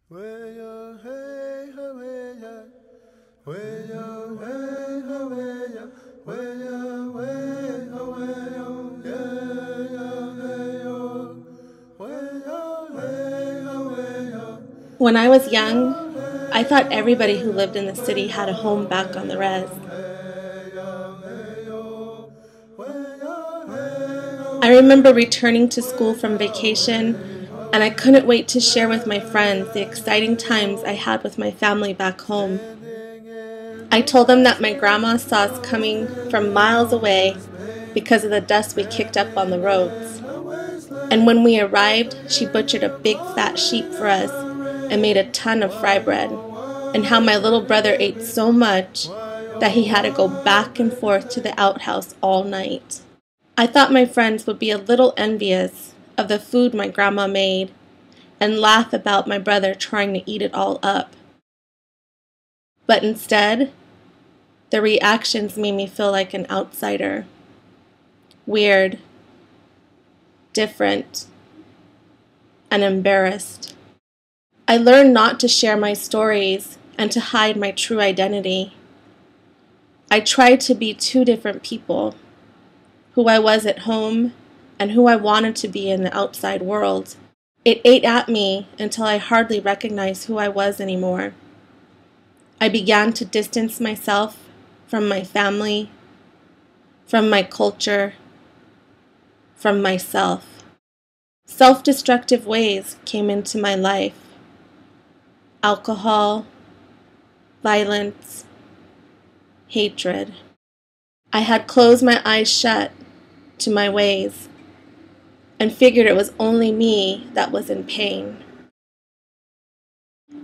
When I was young, I thought everybody who lived in the city had a home back on the res. I remember returning to school from vacation, and I couldn't wait to share with my friends the exciting times I had with my family back home. I told them that my grandma saw us coming from miles away because of the dust we kicked up on the roads. And when we arrived, she butchered a big fat sheep for us and made a ton of fry bread, and how my little brother ate so much that he had to go back and forth to the outhouse all night. I thought my friends would be a little envious of the food my grandma made and laugh about my brother trying to eat it all up. But instead, their reactions made me feel like an outsider. Weird, different, and embarrassed. I learned not to share my stories and to hide my true identity. I tried to be two different people, who I was at home and who I wanted to be in the outside world. It ate at me until I hardly recognized who I was anymore. I began to distance myself from my family, from my culture, from myself. Self-destructive ways came into my life. Alcohol, violence, hatred. I had closed my eyes shut to my ways and figured it was only me that was in pain.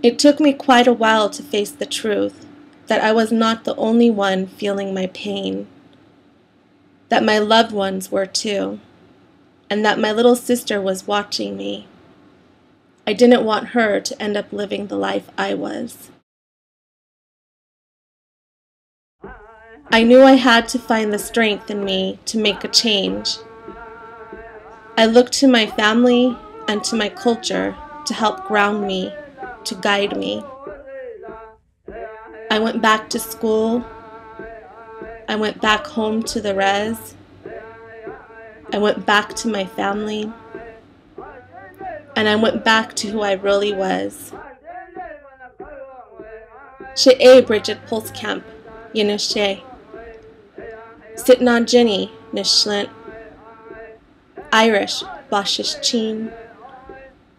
It took me quite a while to face the truth that I was not the only one feeling my pain, that my loved ones were too, and that my little sister was watching me. I didn't want her to end up living the life I was. I knew I had to find the strength in me to make a change. I looked to my family and to my culture to help ground me, to guide me. I went back to school. I went back home to the res. I went back to my family. And I went back to who I really was. She'e Bridget Pulskamp, Yinishe. Sitna Jenny, Nishlint. Irish, Bashish Chin.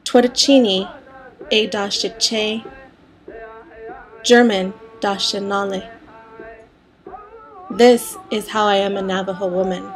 Twitachini, A Dashiche. German, Dashinale. This is how I am a Navajo woman.